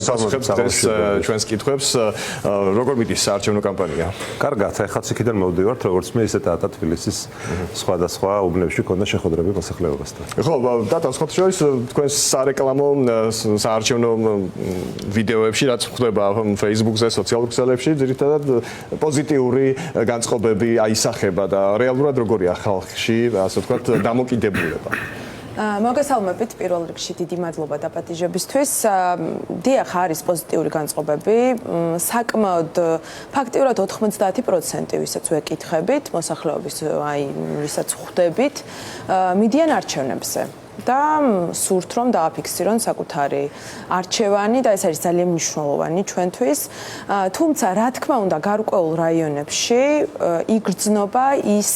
მოგესალმებით ჩვენს კითხვებს. როგორ მიდის საარჩევნო კამპანია? კარგად, ახლა იქიდან მოვდივართ, როგორც მე ისე და თბილისის სხვადასხვა უბნებში ქონდა შეხვედრები მოსახლეობასთან. ხო, დატა სხვა შორის თქვენს სარეკლამო საარჩევნო ვიდეოებში რაც ხდება Facebook-ზე, სოციალურ ქსელებში, ძირითადად პოზიტიური განწყობები აისახება და რეალურად როგორია ხალხში, ასე ვთქვათ, დამოკიდებულება. მოგესალმებით პირველ რიგში დიდი მადლობა დაპატიჟებისთვის. დიახ, არის პოზიტიური განწყობები. საკმაოდ ფაქტიურად 90% ვისაც ვეკითხებით, მოსახლეობის აი ვისაც ხვდებით, მიდიან არჩევნებზე. და სურთ რომ დააფიქსირონ საკუთარი არჩევანი და ეს არის ძალიან მნიშვნელოვანი ჩვენთვის. თუმცა რა თქმა უნდა გარკვეულ რაიონებში იგრძნობა ის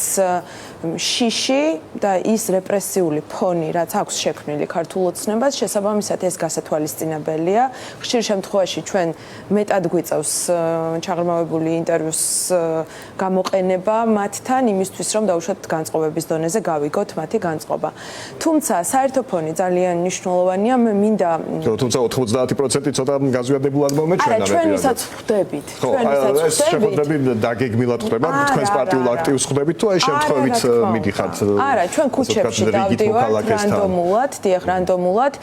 შიში და ის რეპრესიული ფონი, რაც აქვს შექმნილი ქართულ ოცნებას, შესაბამისად ეს გასათვალისწინებელია. ხშირ შემთხვევაში ჩვენ მეტად გვიწევს ჩაღრმავებული ინტერვიუს გამოყენება მათთან იმისთვის რომ დაუშვათ განწყობების დონეზე გავიგოთ მათი განწყობა. თუმცა საერთო ფონი ძალიან მნიშვნელოვანია. მე მინდა თუმცა 90% ცოტა გაზვიადებულად მომეჩვენა მე. ჩვენ ვისაც ხვდებით, ეს შეხვედრები დაგეგმილად ხდება, თქვენს პარტიულ აქტივს ხვდებით თუ აი შემთხვევით მიდიხართ? არა, ჩვენ ქუჩებში დავდივართ რანდომულად, დიახ, რანდომულად.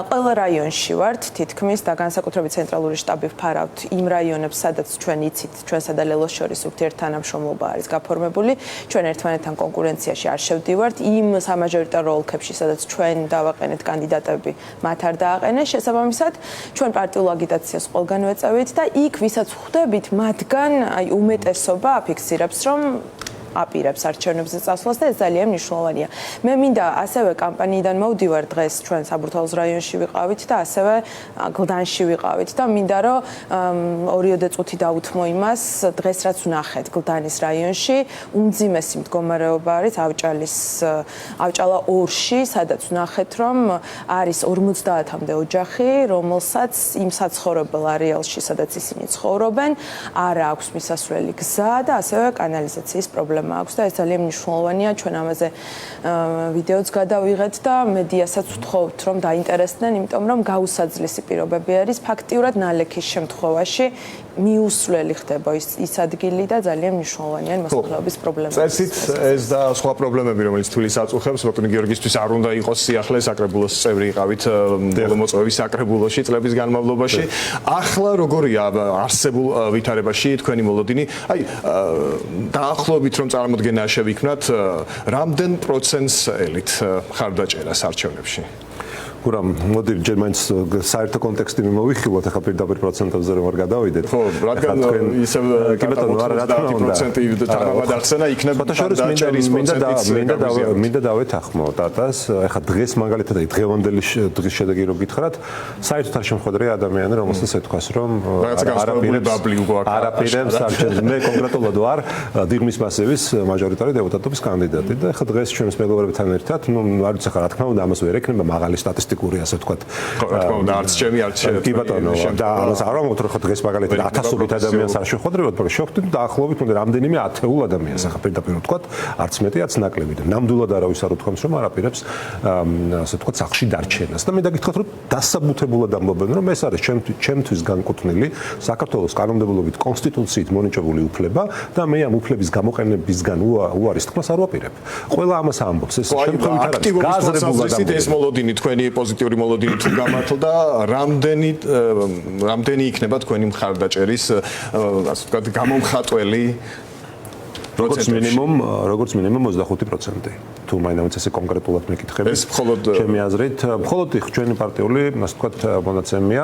ყველა რაიონში ვართ თითქმის და განსაკუთრებით ცენტრალური შტაბი ვფარავთ იმ რაიონებს, სადაც ჩვენ იცით, ჩვენსა და ლელოს შორის ურთიერთთანამშრომლობა არის გაფორმებული. ჩვენ ერთმანეთთან კონკურენციაში არ შევდივართ იმ სამაჟორიტარო ოლქებში, სადაც ჩვენ დავაყენეთ კანდიდატები, მათ არ დააყენეს. შესაბამისად, ჩვენ პარტიულ აგიტაციას ყველგან ვეწევით და იქ ვისაც ხვდებით, მათგან აი უმეტესობა აფიქსირებს, რომ აპირებს არჩევნებზე წასვლას და ეს ძალიან მნიშვნელოვანია. მე მინდა ასევე კამპანიიდან მოვდივარ დღეს ჩვენ საბურთალოს რაიონში ვიყავით და ასევე გლდანში ვიყავით და მინდა რომ 2 წუთი დაუთმო იმას დღეს რაც ვნახეთ გლდანის რაიონში უმძიმესი მდგომარეობა არის ავჭალა 2-ში სადაც ვნახეთ რომ არის 50-მდე ოჯახი რომელსაც იმ საცხოვრებელ არეალში სადაც ისინი ცხოვრობენ არ აქვს მისასვლელი გზა და ასევე კანალიზაციის პრობლემა აქვს და ეს ძალიან მნიშვნელოვანია ჩვენ ამაზე ვიდეოც გადავიღეთ და მედიასაც ვთხოვთ რომ დაინტერესდნენ იმიტომ რომ გაუსაძლისი პირობები არის ფაქტიურად ნალექის შემთხვევაში მიუსვლელი ხდება ის ადგილი და ძალიან მნიშვნელოვანია მოსახლეობის პრობლემები. წესით ეს და სხვა პრობლემები რომელიც თბილისს აწუხებს ბატონი გიორგისთვის არ უნდა იყოს სიახლე საკრებულოს წევრი იყავით ბოლომოწვევის საკრებულოში წლების განმავლობაში. ახლა როგორია არსებულ ვითარებაში თქვენი მოლოდინი? აი დაახლოებით რომ წარმოდგენა შევიქმნათ რამდენ პროცენტს ელით ხარდაჭერას არჩევნებში? გურამ, მოდი ჯერ მაინც საერთო კონტექსტი მოვიხილოთ, ახლა პირდაპირ პროცენტებზე რომ არ გადავიდეთ. ხო, რადგან ისევ კი ბატონო, რა თქმა უნდა 90% თანაბად ახსენა იქნება ხარდაჭერის პროცენტიც. მინდა დავეთანხმო დატას, ახლა დღეს მაგალითად დღევანდელი დღის შედეგი რო გითხრათ, საერთოდ არ შემოხვედრია ადამიანი, რომელსაც ეთქვას რომ არაპირებს არჩევნებს. მე კონკრეტულად ვარ დიღმის მასივის მაჟორიტარი დეპუტატობის კანდიდატი და ახლა დღეს ჩვენს მეგობრებთან ერთად, არ ვიცი ახლა რა თქმა უნდა ამას ვერ ეკნება მაღალი სტატისტიკური ასე ვთქვათ. რა თქმა უნდა არც ჩემი არც კი ბატონო და ამას არ ვამბობთ რომ დღეს მაგალითად 1000-ობით ადამიანს არ შეხვედრებათ, მაგრამ შევხვდით დაახლოებით რამდენიმე 10,000 ადამიანს ახლა პირდაპირ ვთქვათ, არც მეტი არც ნაკლები და ნამდვილად არავის არ უთქვამს რომ არაპირებს ასე ვთქვათ სახლში დარჩენას და მე დაგითხრათ რომ დასაბუთებულად ამბობენ რომ ეს არის ჩემთვის განკუთვნილი საქართველოს კანონმდებლობით კონსტიტუციით მონიჭებული უფლება და მე ამ უფლების გამოყენებისგან უარის თქმას არ ვაპირებ. ყველა ამას ამბობს ეს შემთხვევით არ არის გააზრებულად ეს მოლოდინი თქვენი პოზიტიური მოლოდინი თუ გამართლდა რამდენი იქნება თქვენი მხარდაჭერის ასე ვთქვათ გამომხატველი როგორც მინიმუმ 25%. თუ მაინც ესე კონკრეტულად მეკითხები. ეს მხოლოდ ჩემი აზრით, მხოლოდ ჩვენი პარტიული, ასე ვთქვათ, მონაცემია,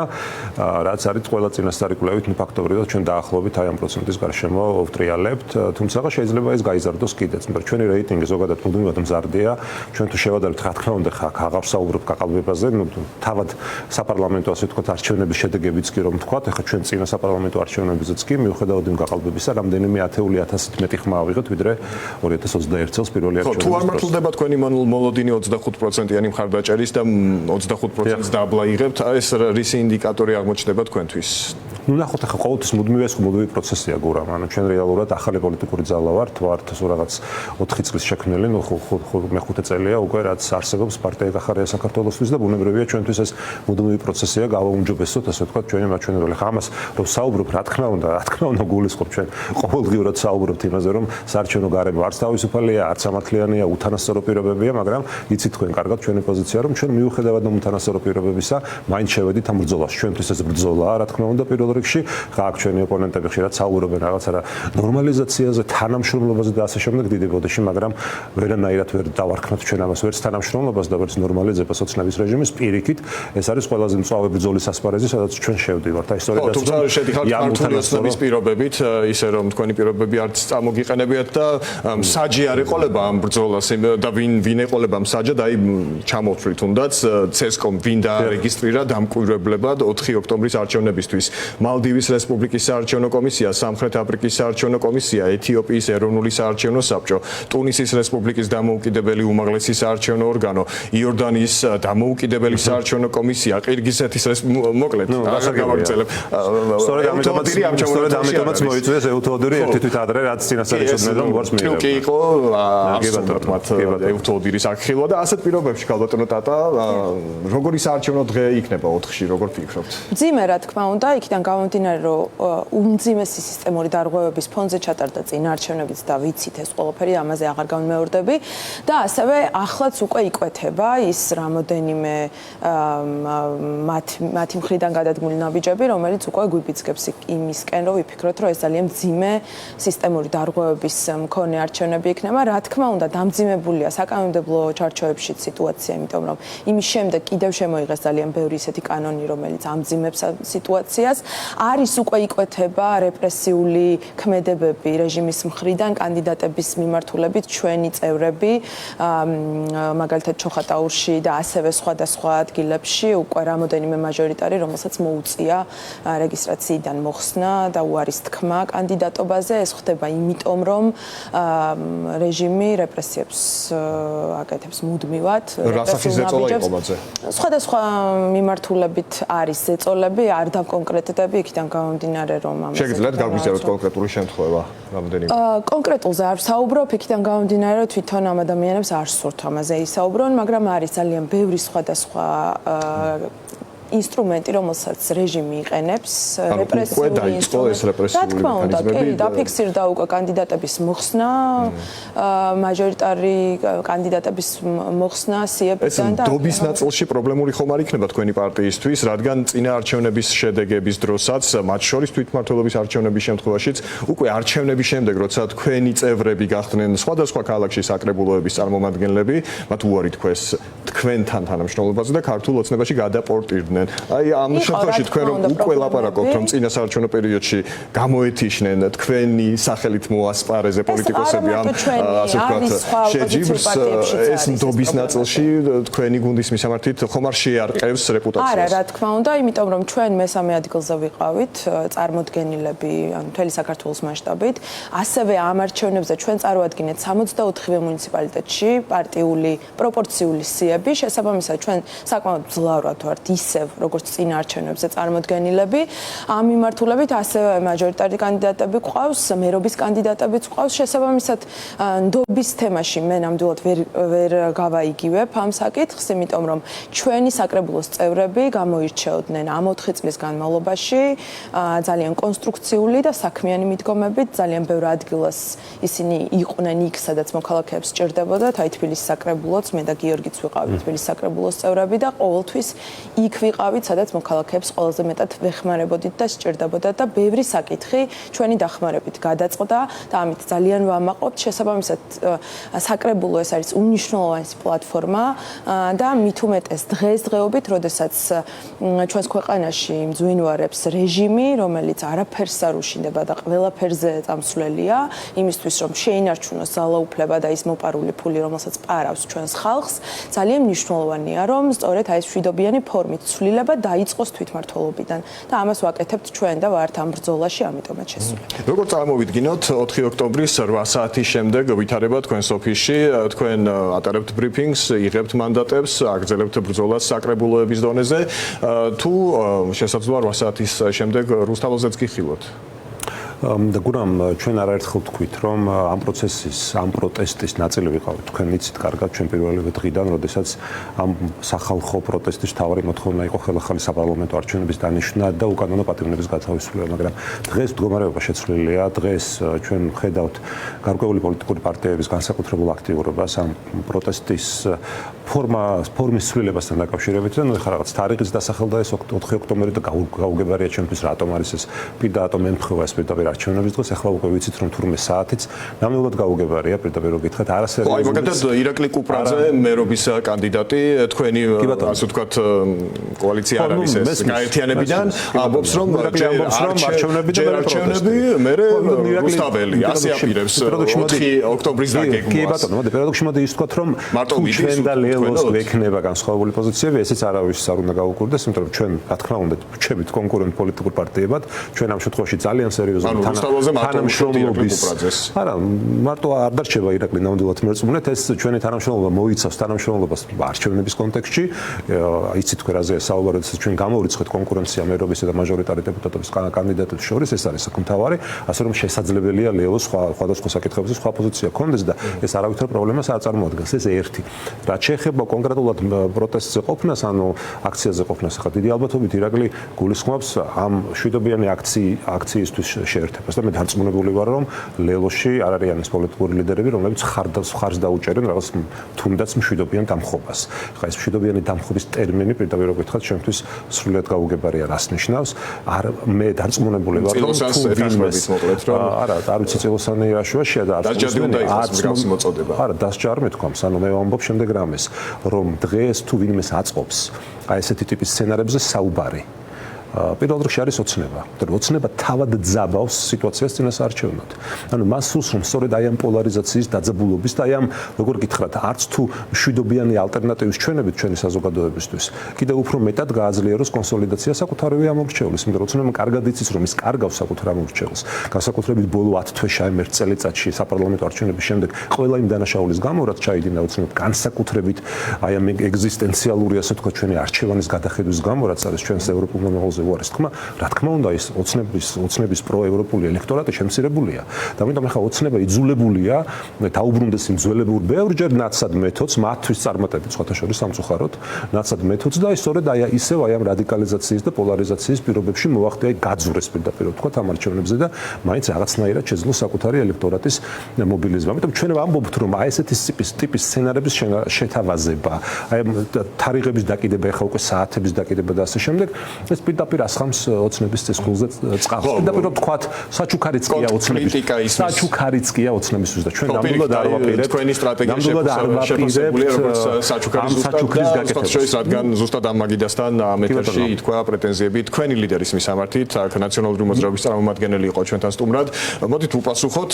რაც არის ყველა წინასწარი კვლევით ფაქტობრივად ჩვენ დაახლოებით აი ამ პროცენტის გარშემო ვტრიალებთ, თუმცა შეიძლება ეს გაიზარდოს კიდეც, მაგრამ ჩვენი რეიტინგი ზოგადად მუდმივად მზარდია. ჩვენ თუ შევადარებთ, რა თქმა უნდა, ხაღავს საუბრობ გაყალბებაზე, თავად საპარლამენტო ასე ვთქვათ, არჩევნების შედეგებიც კი რომ ვთქვათ, ახლა ჩვენ წინა საპარლამენტო არჩევნებზეც კი მიუხედავად იმ გაყალბებისა, რამდენიმე 10,000-ით მეტი ხმა ავიღეთ, ვიდრე 2021 წელს პირველი არჩევნები. ხდება თქვენი მოლოდინი 25%-იანი მხარდაჭერის და 25%-ს დაბლა იღებთ. ეს რისი ინდიკატორი აღმოჩნდება თქვენთვის? ნუ ნახოთ ახლა ყოველთვის მუდმივი პროცესია გურამ. ანუ ჩვენ რეალურად ახალი პოლიტიკური ძალა ვართ თუ რაღაც 4 წლის შექმნილი, ნუ მე-5 წელია უკვე რაც არსებობს პარტია გახარია საქართველოსთვის და ბუნებრივია ჩვენთვის ეს მუდმივი პროცესია გავაუმჯობესოთ, ასე ვთქვათ, ჩვენი მაჩვენებელი. ხა ამას რომ საუბრობ, რა თქმა უნდა, გულისხმობ ჩვენ ყოველდღიურად საუბრობთ იმაზე, რომ საარჩევნო გარემო არც თავისუფალია, არც სამართლიანია, უთანასწორო პირობებია, მაგრამ იცით თქვენ კარგად ჩვენი პოზიცია, რომ ჩვენ მიუხედავად უთანასწორო პირობებისა, მაინც შევედით ამ ბრძოლაში. ჩვენთვის ეს ბრძოლაა, რა თქმა უნდა, პირველ რიგში, აქ ჩვენი ოპონენტები ხშირად საუბრობენ რაღაცა რა ნორმალიზაციაზე, თანამშრომლობაზე და ასე შემდეგ დიდი ბოდიში, მაგრამ ვერანაირად ვერ დავარქმევთ ჩვენ ამას ვერც თანამშრომლობას და ვერც ნორმალიზებას ოცნების რეჟიმის პირიქით. ეს არის ყველაზე მწვავე ბრძოლის ასპარეზი, სადაც ჩვენ შევდივართ. აი სწორედ ეს თუმცა შედიხართ ქართული ოცნების პირობებით, ისე რომ თქვენი პირობები არც წამოგიყენებიათ და მსაჯი არ ეყოლება ამ ბრძოლას და ვინ ეყოლება მსაჯად, აი ჩამოვთვლით თუნდაც CESCOM ვინ დაარეგისტრირა დამკვირვებლებად 4 ოქტომბრის არჩევნებისთვის. მალდივის რესპუბლიკის საარჩევნო კომისია, სამხრეთ აფრიკის საარჩევნო კომისია, ეთიოპიის ეროვნული საარჩევნო საბჭო, ტუნისის რესპუბლიკის დამოუკიდებელი უმაღლესი საარჩევნო ორგანო, იორდანიის დამოუკიდებელი საარჩევნო კომისია, ყირგიზეთის მოკლედ აღარ გავაგრძელებ. სწორედ ამიტომაც მოიწვიეს ეუთოდური ერთი თვით ადრე რაც წინასწარ იცოდნენ რომ გვარს მიიღებდა. კი იყო ასურთმათ ეუთოდირის აღხილვა და ასეთ პირობებში ქალბატონო ტატა როგორი საარჩევნო დღე იქნება 4-ში, როგორ ფიქრობთ? მძიმე რა თქმა უნდა, იქიდან გამომდინარე რომ უმძიმესი სისტემური დარღვევების ფონზე ჩატარდა წინა არჩევნებიც და ვიცით ეს ყველაფერი, ამაზე აღარ გამეორდები და ასევე ახლაც უკვე იკვეთება ის რამოდენიმე მათი მხრიდან გადადგმული ნაბიჯები, რომელიც უკვე გვიბიძგებს იმისკენ, რომ ვიფიქროთ, რომ ეს ძალიან მძიმე სისტემური დარღვევების მქონე არჩევნები იქნება. რა თქმა უნდა, დამძიმებულია საკანონმდებლო ჩარჩოებშიც სიტუაცია, იმიტომ რომ იმის შემდეგ კიდევ შემოიღეს ძალიან ბევრი ისეთი კანონი, რომელიც ამძიმებს სიტუაციას. არის უკვე იკვეთება რეპრესიული ქმედებები რეჟიმის მხრიდან კანდიდატების მიმართულებით ჩვენი წევრები, მაგალითად ჩოხატაურში და ასევე სხვადასხვა ადგილებში უკვე რამოდენიმე მაჟორიტარი, რომელსაც მოუწია რეგისტრაციიდან მოხსნა და უარის თქმა კანდიდატობაზე. ეს ხდება იმიტომ, რომ რეჟიმი რეპრესიებს აკეთებს მუდმივად. რასახის ზეწოლა იყო მათზე? სხვადასხვა მიმართულებით არის ზეწოლები, არ დავკონკრეტდები, იქიდან გამომდინარე, რომ ამას შეგიძლიათ გაგვიზიაროთ კონკრეტული შემთხვევა რამდენიმე? კონკრეტულზე არ ვსაუბრობ, იქიდან გამომდინარე, რომ თვითონ ამ ადამიანებს არ სურთ ამაზე ისაუბრონ, მაგრამ არის ძალიან ბევრი სხვადასხვა ინსტრუმენტი, რომელსაც რეჟიმი იყენებს, რეპრესიული ინსტრუმენტი. რა თქმა უნდა, კი, დაფიქსირდა უკვე კანდიდატების მოხსნა, მაჟორიტარი კანდიდატების მოხსნა სიებიდან და დობის ნაწილში პრობლემური ხომ არ იქნება თქვენი პარტიისთვის, რადგან წინა არჩევნების შედეგების დროსაც, მათ შორის თვითმმართველობის არჩევნების შემთხვევაშიც, უკვე არჩევნების შემდეგ, როცა თქვენი წევრები გახდნენ სხვადასხვა ქალაქში საკრებულოების წარმომადგენლები, მათ უარი თქვეს თქვენთან თანამშრომლობაზე და ქართულ ოცნებაში გადაპორტირდნენ. აი ამ შემთხვევაში თქვენ რომ უკვე ლაპარაკობთ რომ წინა საარჩევნო პერიოდში გამოეთიშნენ თქვენი სახელით მოასპარეზე პოლიტიკოსები ამ ასე ვთქვათ შეჯიბრს ეს ნდობის ნაწილში თქვენი გუნდის მისამართით ხომ არ შეარყევს რეპუტაციას? არა, რა თქმა უნდა, იმიტომ რომ ჩვენ მესამე ადგილზე ვიყავით წარმოდგენილები ანუ მთელი საქართველოს მასშტაბით, ასევე ამ არჩევნებზე ჩვენ წარუადგინეთ 64 მუნიციპალიტეტში პარტიული პროპორციული სიები, შესაბამისად ჩვენ საკმაოდ ძლავრად ვართ ისევ როგორც წინა არჩევნებზე წარმოდგენილები. ამ მიმართულებით ასევე მაჟორიტარი კანდიდატები გვყავს, მერობის კანდიდატებიც გვყავს. შესაბამისად, ნდობის თემაში მე ნამდვილად ვერ გავაიგივებ ამ საკითხს, იმიტომ რომ ჩვენი საკრებულოს წევრები გამოირჩეოდნენ ამ 4 წლის განმავლობაში ძალიან კონსტრუქციული და საქმიანი მიდგომებით, ძალიან ბევრ ადგილას ისინი იყვნენ იქ, სადაც მოქალაქეებს სჭირდებოდათ, აი თბილისის საკრებულოც, მე და გიორგიც ვიყავით თბილისის საკრებულოს წევრები და ყოველთვის იქ ვიყავით, სადაც მოქალაქეებს ყველაზე მეტად ვეხმარებოდით და სჭირდებოდათ და ბევრი საკითხი ჩვენი დახმარებით გადაწყდა და ამით ძალიან ვამაყობთ. შესაბამისად, საკრებულო ეს არის უმნიშვნელოვანესი პლატფორმა და მით უმეტეს დღესდღეობით, როდესაც ჩვენს ქვეყანაში მძვინვარებს რეჟიმი, რომელიც არაფერს არ უშინდება და ყველაფერზე წამსვლელია, იმისთვის რომ შეინარჩუნოს ძალაუფლება და ის მოპარული ფული, რომელსაც პარავს ჩვენს ხალხს, ძალიან მნიშვნელოვანია, რომ სწორედ აი ეს მშვიდობიანი ფორმით ცვლილება დაიწყოს თვითმმართველობიდან და ამას ვაკეთებთ ჩვენ და ვართ ამ ბრძოლაში, ამიტომაც შესული. როგორ წარმოვიდგინოთ 4 ოქტომბრის 8 საათის შემდეგ ვითარება თქვენს ოფისში, თქვენ ატარებთ ბრიფინგს, იღებთ მანდატებს, აგრძელებთ ბრძოლას საკრებულოების დონეზე, თუ შესაძლოა 8 საათის შემდეგ რუსთაველზეც გიხილოთ? და გურამ ჩვენ არაერთხელ თქვით რომ ამ პროცესის, ამ პროტესტის ნაწილი ვიყავით. თქვენ იცით კარგად ჩვენ პირველივე დღიდან, როდესაც ამ სახალხო პროტესტის მთავარი მოთხოვნა იყო ხელახალი საპარლამენტო არჩევნების დანიშვნა და უკანონო პატივნების გათავისუფლება, მაგრამ დღეს მდგომარეობა შეცვლილია. დღეს ჩვენ ხედავთ გარკვეული პოლიტიკური პარტიების განსაკუთრებულ აქტიურობას ამ პროტესტის ფორმის ცვლილებასთან დაკავშირებით და ნუ ეხლა რაღაც თარიღიც დასახელდა ეს 4 ოქტომბერი და გაუგებარია ჩვენთვის რატომ არის ეს პირდაპირ ემთხვევა ეს პირდაპირ არჩევნების დღეს. ახლა უკვე ვიცით რომ თურმე საათიც ნამდვილად გაუგებარია პირდაპირ რო გითხრათ არასერიოზული. აი მაგალითად ირაკლი კუპრაძე მერობის კანდიდატი თქვენი ასე ვთქვათ კოალიცია არ არის ეს გაერთიანებიდან ამბობს რომ არჩევნები მერე რუსთაველი ასე აპირებს 4 ოქტომბრის დაგეგმვას. კი ბატონო, მოდი პარადოქსი მოდი ის ვთქვათ რომ ჩვენ და ლელოს გვექნება განსხვავებული პოზიციები, ესეც არავის არ უნდა გაუკვირდეს, იმიტომ რომ ჩვენ რა თქმა უნდა ვჩებით კონკურენტ პოლიტიკურ პარტიებად, ჩვენ ამ შემთხვევაში ძალიან სერიოზულად თანამშრომლობის. არა, მარტო არ დარჩება ირაკლი ნამდვილად მერწმუნეთ, ეს ჩვენი თანამშრომლობა მოიცავს თანამშრომლობას არჩევნების კონტექსტში. იცით თქვენ რაზეა საუბარი, როდესაც ჩვენ გამოვირიცხეთ კონკურენცია მერობისა და მაჟორიტარი დეპუტატების კანდიდატების შორის, ეს არის საკმაოდ, ასე რომ შესაძლებელია ლელოს სხვადასხვა საკითხებზე სხვა პოზიცია ქონდეს და ეს არავითარ პრობლემას არ წარმოადგენს. ეს ერთი. რაც შეეხება კონკრეტულად პროტესტზე ყოფნას, ანუ აქციაზე ყოფნას, ახლა დიდი ალბათობით ირაკლი გულისხმობს ამ შვიდობიანი აქციისთვის შეერთებას და მე დარწმუნებული ვარ, რომ ლელოში არ არიან ეს პოლიტიკური ლიდერები, რომლებიც ხარს დაუჭერენ რაღაც თუნდაც მშვიდობიან დამხობას. ხა ეს მშვიდობიანი დამხობის ტერმინი პირდაპირ რო გითხრათ, ჩემთვის სრულიად გაუგებარია, რას ნიშნავს. მე დარწმუნებული ვარ, რომ არა, არ ვიცი წილოსანი რაშუაშია და არც მოწოდება. არა, დასჯა არ მეთქვამს, ანუ მე ვამბობ შემდეგ რამეს, რომ დღეს თუ ვინმეს აწყობს აი ესეთი ტიპის სცენარებზე საუბარი. პირველ რიგში არის ოცნება. ოცნება თავად ძაბავს სიტუაციას წინასაარჩევნოდ. ანუ მას სურს რომ სწორედ აი ამ პოლარიზაციის დაძაბულობის და აი ამ როგორ გითხრათ, არც თუ მშვიდობიანი ალტერნატივის ჩვენებით ჩვენი საზოგადოებისთვის, კიდევ უფრო მეტად გააძლიეროს კონსოლიდაცია საკუთარივი ამორჩეულის. იმიტომ რომ ოცნებამ კარგად იცის რომ ის კარგავს საკუთარ ამორჩეულს. განსაკუთრებით ბოლო 10 თვეში აი ერთ წელიწადში საპარლამენტო არჩევნების შემდეგ ყველა იმ დანაშაულის გამო, რაც ჩაიდინა ოცნებამ, განსაკუთრებით აი ამ ეგზისტენციალური ასე თქვა ჩვენი არჩევანის გადახედვის გამო, რაც არის ჩვენს ევროპულ მომავალზე უარეს თქმა, რა თქმა უნდა ის ოცნების პროევროპული ელექტორატი შემცირებულია. და ამიტომ ახლა ოცნება იძულებულია დაუბრუნდეს იმ ძველებურ ბევრჯერ ნაცად მეთოდს, მათთვის წარმატებით სხვათა შორის სამწუხაროდ, ნაცად მეთოდს და სწორედ აი ისევ აი ამ რადიკალიზაციის და პოლარიზაციის პირობებში მოახდე აი გაძურეს პირდაპირ თქვა ამ არჩევნებზე და მაინც რაღაცნაირად შეძლოს საკუთარი ელექტორატის მობილიზება. ამიტომ ჩვენ ვამბობთ რომ აი ესეთი ტიპის სცენარების შეთავაზება, აი თარიღების დაკიდება, ახლა უკვე საათების დაკიდება და ასე შემდეგ, ეს პირდაპირ ასხამს ოცნების ცეცხლზე წყალს. პირდაპირ ვთქვათ, საჩუქარიც ყია ოცნებისთვის. საჩუქარიც ყია ოცნებისთვის და ჩვენ ნამდვილად არ ვაპირებთ თქვენი სტრატეგია შეფასებულია როგორც საჩუქრის გაკეთებას. რადგან ზუსტად ამ მაგიდასთან ამ ეთერში ითქვა პრეტენზიები თქვენი ლიდერის მისამართით, აქ ნაციონალური მოძრაობის წარმომადგენელი იყო ჩვენთან სტუმრად. მოდით უპასუხოთ,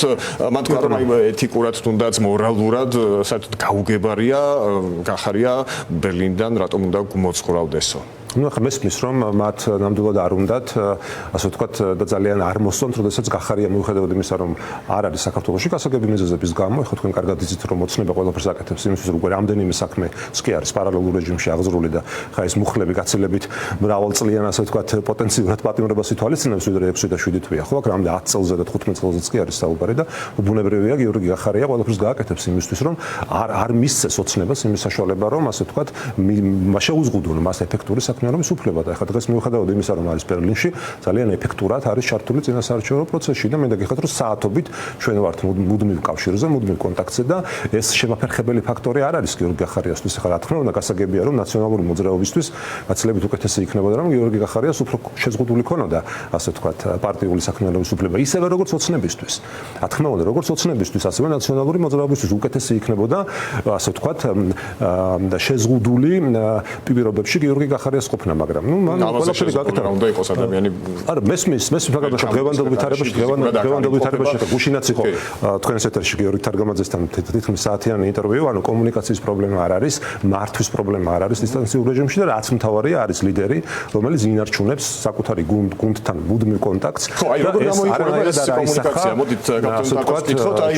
მან თქვა რომ ეთიკურად თუნდაც მორალურად საერთოდ გაუგებარია, გახარია ბერლინიდან რატომ უნდა მოძღვრავდესო. ну ახლა მესმის რომ მათ ნამდვილად არ უნდათ ასე ვთქვათ და ძალიან არ მოსწონთ, როდესაც გახარია მიუხედავად იმისა რომ არ არის საქართველოში გასაგები მიზეზების გამო, ახლა თქვენ კარგად იცით რომ ოცნება ყველაფერს აკეთებს იმისთვის რომ უკვე რამდენიმე საქმეს კი არის პარალელურ რეჟიმში აღზრული და ხა ეს მუხლები გაცილებით მრავალწლიან ასე ვთქვათ პოტენციურად პატიმრობას ითვალისწინებს ვიდრე 6 და 7 თვეა ხო აქ რამდენი 10 წელზე და 15 წელზეც კი არის საუბარი და ბუნებრივია გიორგი გახარია ყველაფერს გააკეთებს იმისთვის რომ არ მისცეს ოცნებას იმის საშუალება რომ ასე ვთქვათ შეუზღუდონ მას ეფექტური საქმიანობის უფლება და ახლა დღეს მიუხედავად იმისა რომ არის ბერლინში ძალიან ეფექტურად არის ჩართული წინასაარჩევნო პროცესში და მე დაგიხართ რომ საათობით ჩვენ ვართ მუდმივ კავშირზე, მუდმივ კონტაქტზე და ეს შემაფერხებელი ფაქტორი არ არის გიორგი გახარიასთვის. ახლა რა თქმა უნდა გასაგებია რომ ნაციონალური მოძრაობისთვის გაცილებით უკეთესი იქნებოდა რომ გიორგი გახარიას უფრო შეზღუდული ქონოდა ასე ვთქვათ პარტიული საქმიანობის უფლება ისევე როგორც ოცნებისთვის. რა თქმა უნდა როგორც ოცნებისთვის ასევე ნაციონალური მოძრაობისთვის უკეთესი იქნებოდა ასე ვთქვათ და შეზღუდული პირობებში გიორგი გახარიას ყოფნა, მაგრამ ნუ მან ყველაფერი გაკეთა. უნდა იყოს ადამიანი. არა, მესმის მაგალითად დღევანდელ ვითარებაში გუშინაც იყო თქვენს ეთერში გიორგი თარგამაძესთან თითქმის საათიანი ინტერვიუ, ანუ კომუნიკაციის პრობლემა არ არის, მართვის პრობლემა არ არის დისტანციურ რეჟიმში და რაც მთავარია არის ლიდერი, რომელიც ინარჩუნებს საკუთარი გუნდთან მუდმივ კონტაქტს. ხო, აი როგორ გამოიყურება ეს კომუნიკაცია? მოდით გაგონოთ გითხოთ, აი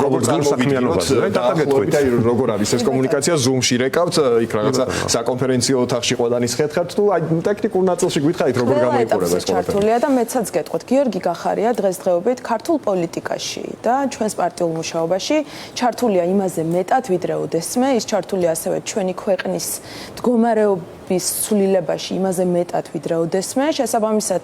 როგორ წარმოვიდგინოთ და აი როგორ არის ეს კომუნიკაცია Zoom-ში რეკავთ, იქ რაღაცა საკონფერენციო ოთახში ყველანის ხერხებთ, თუ აი ტექნიკურ ნაწილში გითხარით როგორ გამოიყურება ეს ყველაფერი. ჩართულია და მეცაც გეტყვით, გიორგი გახარია დღესდღეობით ქართულ პოლიტიკაში და ჩვენს პარტიულ მუშაობაში ჩართულია იმაზე მეტად ვიდრე ოდესმე, ის ჩართულია ასევე ჩვენი ქვეყნის მდგომარეობის ცვლილებაში იმაზე მეტად ვიდრე ოდესმე, შესაბამისად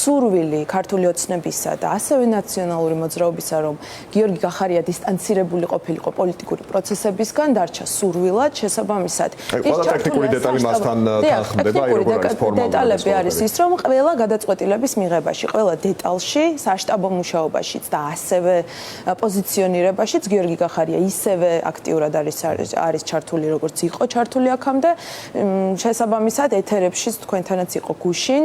სურვილი ქართული ოცნებისა და ასევე ნაციონალური მოძრაობისა, რომ გიორგი გახარია დისტანცირებული ყოფილიყო პოლიტიკური პროცესებისგან, დარჩა სურვილად, შესაბამისად ყველა ტექნიკური დეტალი მასთან თანხმდება, აი როგორ არის ფორმალურად. დეტალები არის ის, რომ ყველა გადაწყვეტილების მიღებაში, ყველა დეტალში, საშტაბო მუშაობაშიც და ასევე პოზიციონირებაშიც გიორგი გახარია ისევე აქტიურად არის ჩართული, როგორც იყო ჩართული აქამდე. შესაბამისად ეთერებშიც თქვენთანაც იყო გუშინ,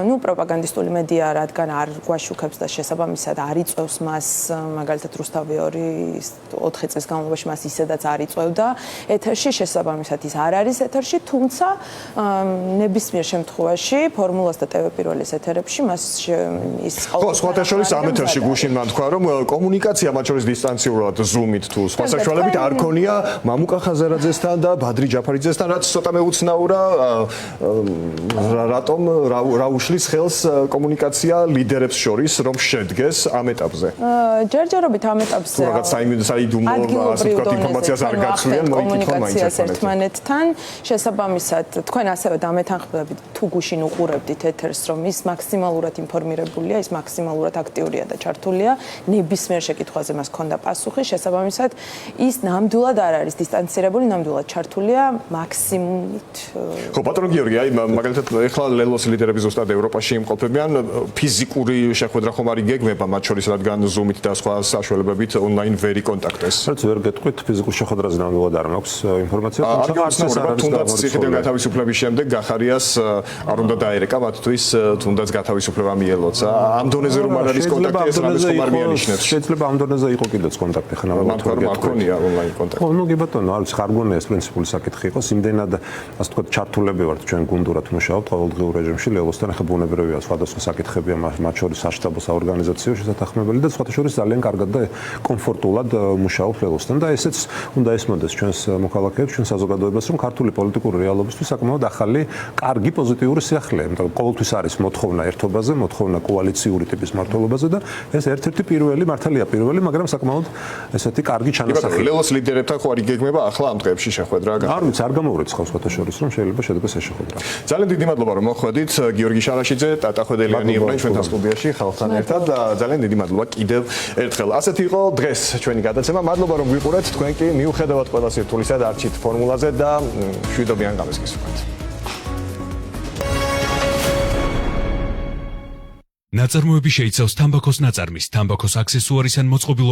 ნუ პროპაგანდისტული მედია რადგან არ გვაშუქებს და შესაბამისად არ იწევს მას, მაგალითად რუსთავი 4 წლის განმავლობაში მას ისედაც არ იწევდა ეთერში, შესაბამისად ის არ არის ეთერში, თუმცა ნებისმიერ შემთხვევაში ფორმულას და TV პირველის ეთერებში მას ის ხო, სხვათა შორის ამ ეთერში გუშინ მან თქვა, რომ კომუნიკაცია მათ შორის დისტანციურად Zoom-ით თუ სხვა საშუალებით არ ქონია მამუკა ხაზარაძესთან და ბადრი ჯაფარიძესთან, რაც ცოტა მეუცნაურა, რატომ რა უშლის ხელს კომუნიკაცია ლიდერებს შორის, რომ შედგეს ამ ეტაპზე? ჯერჯერობით ამ ეტაპზე თუ რაღაც საიდუმლო ასე ვთქვათ ინფორმაციას არ გაცვლიან, მოიკითხონ მაინც ერთმანეთთან. შესაბამისად, თქვენ ასევე დამეთანხმდებით თუ გუშინ უყურებდით ეთერს, რომ ის მაქსიმალურად ინფორმირებულია, ის მაქსიმალურად აქტიურია და ჩართულია, ნებისმიერ შეკითხვაზე მას ჰქონდა პასუხი, შესაბამისად, ის ნამდვილად არ არის დისტანცირებული, ნამდვილად ჩართულია მაქსიმუმით. ხო, ბატონო გიორგი, აი მაგალითად ეხლა ლელოს ლიდერები ზუსტად ევროპაში იმყოფებიან, ფიზიკური შეხვედრა ხომ არ იგეგმება მათ შორის, რადგან Zoom-ით და სხვა საშუალებებით ონლაინ ვერ იკონტაქტეს. რაც ვერ გეტყვით, ფიზიკურ შეხვედრაზე ნამდვილად არ მაქვს ინფორმაცია, თუნდაც ციხიდან გათავისუფლების შემდეგ გახარიას არ უნდა დაერეკა მათთვის, თუნდაც გათავისუფლება მიელოცა. ამ დონეზე რომ არ არის კონტაქტი, ეს რამეს ხომ არ მიანიშნებს. შეიძლება ამ დონეზე იყო კიდეც კონტაქტი, ხნა მაგრამ არ ქონია ონლაინ კონტაქტი. ხო, ნუ კი ბატონო, არ ვიცი, ხარ გონია ეს პრინციპული საკითხი იყოს, იმდენად ასე ვთქვათ, ჩართულები ვართ ჩვენ გუნდურად მუშაობთ ყოველდღიურ რეჟიმში, ლელოსთან ახლა ბუნებრივია სხვადასხვა საკითხებია მათ შორის საშტაბო საორგანიზაციო შესათანხმებელი და სხვათა შორის ძალიან კარგად და კომფორტულად მუშაობთ ლელოსთან და ესეც უნდა ესმოდეს ჩვენს მოქალაქეებს, ჩვენ საზოგადოებას, რომ ქართული პოლიტიკური რეალობისთვის საკმაოდ ახალი, კარგი, პოზიტიური სიახლეა, იმიტომ რომ ყოველთვის არის მოთხოვნა ერთობაზე, მოთხოვნა კოალიციური ტიპის მმართველობაზე და ეს ერთ-ერთი პირველი, მართალია პირველი, მაგრამ საკმაოდ ესეთი კარგი ჩანასახი. ლელოს ლიდერებთან ხო არ იგეგმება ახლა ამ დღეებში შეხვედრა? არ ვიცი, არ გამოვრეცხავს სხვათა შორის, რომ შეიძლება შედგეს ეს შეხვედრა. ძალიან დიდი მადლობა რომ მოხვედით, გიორგი შარაშიძე, ტატა ხვედელიანი იყვნენ ჩვენთან სტუდიაში ხალხთან ერთად და ძალიან დიდი მადლობა კიდევ ერთხელ. ასეთი იყო დღეს ჩვენი გადაცემა. მადლობა რომ გვიყურეთ, თქვენ კი მიუხედავად ყველა სირთულისა დარჩით ფორმულაზე და შვიდობიან გამეს გისურვებთ. ნაწარმოები შეიცავს თამბაქოს ნაწარმის, თამბაქოს აქსესუარის ან მოწყობილ